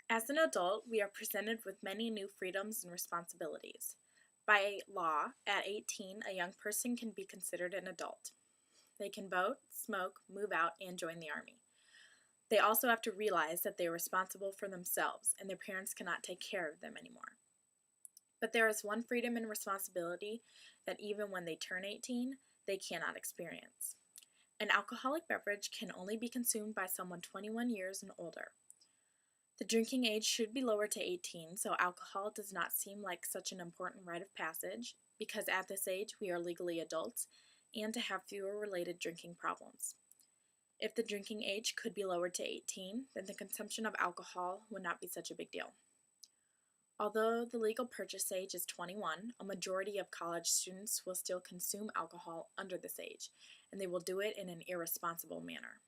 As an adult, we are presented with many new freedoms and responsibilities. By law, at 18, a young person can be considered an adult. They can vote, smoke, move out, and join the army. They also have to realize that they are responsible for themselves and their parents cannot take care of them anymore. But there is one freedom and responsibility that even when they turn 18, they cannot experience. An alcoholic beverage can only be consumed by someone 21 years and older. The drinking age should be lowered to 18, so alcohol does not seem like such an important rite of passage, because at this age we are legally adults, and to have fewer related drinking problems. If the drinking age could be lowered to 18, then the consumption of alcohol would not be such a big deal. Although the legal purchase age is 21, a majority of college students will still consume alcohol under this age, and they will do it in an irresponsible manner.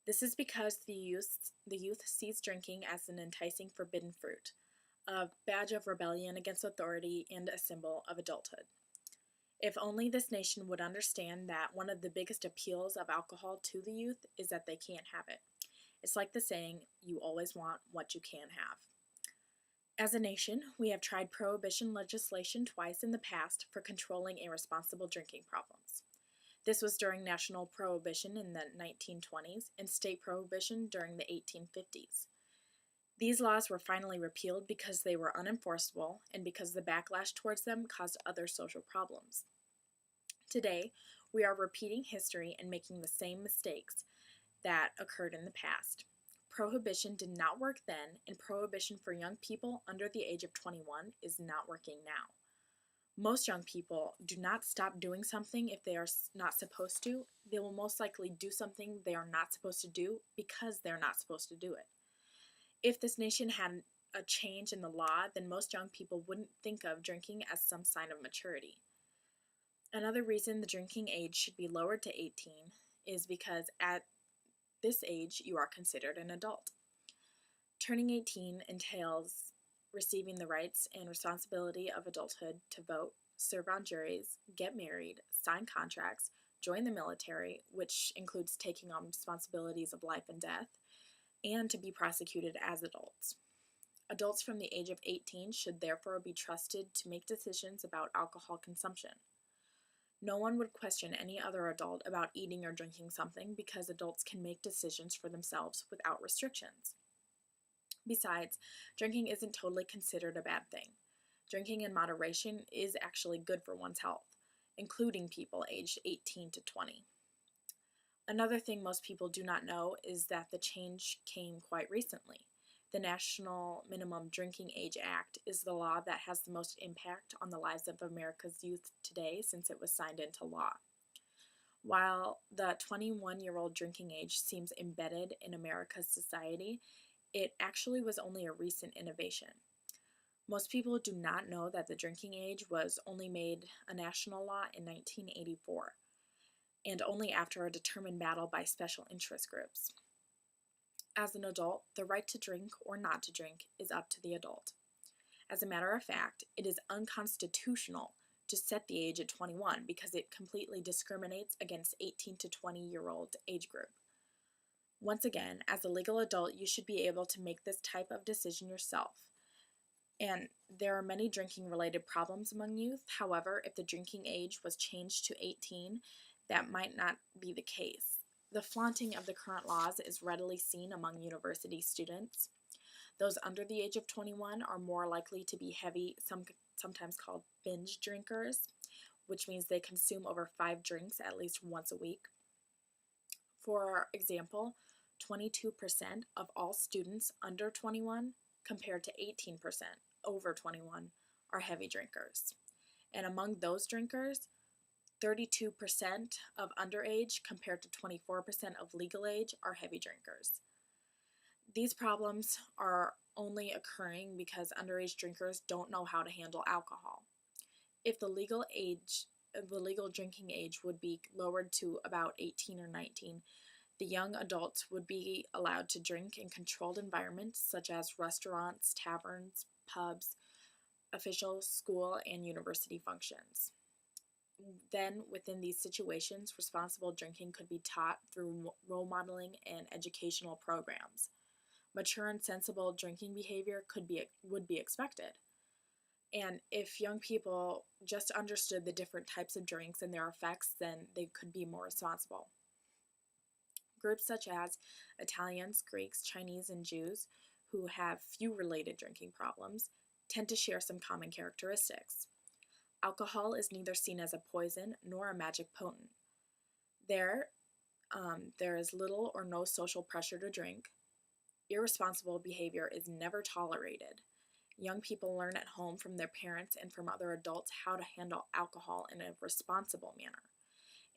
This is because the youth sees drinking as an enticing forbidden fruit, a badge of rebellion against authority, and a symbol of adulthood. If only this nation would understand that one of the biggest appeals of alcohol to the youth is that they can't have it. It's like the saying, you always want what you can have. As a nation, we have tried prohibition legislation twice in the past for controlling irresponsible drinking problems. This was during national prohibition in the 1920s and state prohibition during the 1850s. These laws were finally repealed because they were unenforceable and because the backlash towards them caused other social problems. Today, we are repeating history and making the same mistakes that occurred in the past. Prohibition did not work then, and prohibition for young people under the age of 21 is not working now. Most young people do not stop doing something if they are not supposed to. They will most likely do something they are not supposed to do because they're not supposed to do it. If this nation had a change in the law, then most young people wouldn't think of drinking as some sign of maturity. Another reason the drinking age should be lowered to 18 is because at this age you are considered an adult. Turning 18 entails receiving the rights and responsibility of adulthood to vote, serve on juries, get married, sign contracts, join the military, which includes taking on responsibilities of life and death, and to be prosecuted as adults. Adults from the age of 18 should therefore be trusted to make decisions about alcohol consumption. No one would question any other adult about eating or drinking something because adults can make decisions for themselves without restrictions. Besides, drinking isn't totally considered a bad thing. Drinking in moderation is actually good for one's health, including people aged 18 to 20. Another thing most people do not know is that the change came quite recently. The National Minimum Drinking Age Act is the law that has the most impact on the lives of America's youth today since it was signed into law. While the 21-year-old drinking age seems embedded in America's society, it actually was only a recent innovation. Most people do not know that the drinking age was only made a national law in 1984, and only after a determined battle by special interest groups. As an adult, the right to drink or not to drink is up to the adult. As a matter of fact, it is unconstitutional to set the age at 21 because it completely discriminates against 18 to 20-year-old age group. Once again, as a legal adult, you should be able to make this type of decision yourself. And there are many drinking-related problems among youth. However, if the drinking age was changed to 18, that might not be the case. The flaunting of the current laws is readily seen among university students. Those under the age of 21 are more likely to be heavy, sometimes called binge drinkers, which means they consume over 5 drinks at least once a week. For example, 22% of all students under 21 compared to 18% over 21 are heavy drinkers. And among those drinkers, 32% of underage compared to 24% of legal age are heavy drinkers. These problems are only occurring because underage drinkers don't know how to handle alcohol. If the legal drinking age would be lowered to about 18 or 19, the young adults would be allowed to drink in controlled environments such as restaurants, taverns, pubs, official school, and university functions. Then, within these situations, responsible drinking could be taught through role modeling and educational programs. Mature and sensible drinking behavior would be expected. And if young people just understood the different types of drinks and their effects, then they could be more responsible. Groups such as Italians, Greeks, Chinese, and Jews, who have few related drinking problems, tend to share some common characteristics. Alcohol is neither seen as a poison nor a magic potent. There, there is little or no social pressure to drink. Irresponsible behavior is never tolerated. Young people learn at home from their parents and from other adults how to handle alcohol in a responsible manner.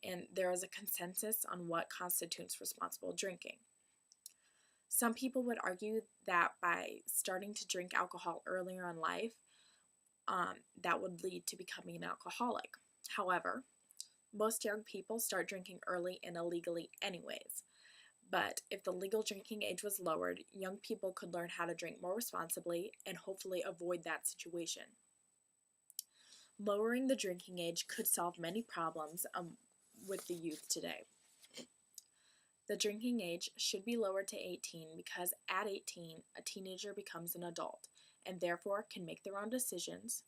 And there is a consensus on what constitutes responsible drinking. Some people would argue that by starting to drink alcohol earlier in life, that would lead to becoming an alcoholic. However, most young people start drinking early and illegally anyways. But if the legal drinking age was lowered, young people could learn how to drink more responsibly and hopefully avoid that situation. Lowering the drinking age could solve many problems with the youth today. The drinking age should be lowered to 18 because at 18, a teenager becomes an adult and therefore can make their own decisions,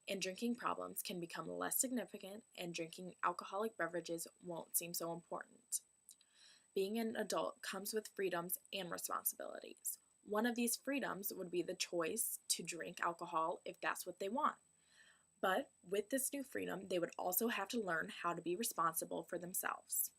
and drinking problems can become less significant, and drinking alcoholic beverages won't seem so important. Being an adult comes with freedoms and responsibilities. One of these freedoms would be the choice to drink alcohol if that's what they want. But with this new freedom, they would also have to learn how to be responsible for themselves.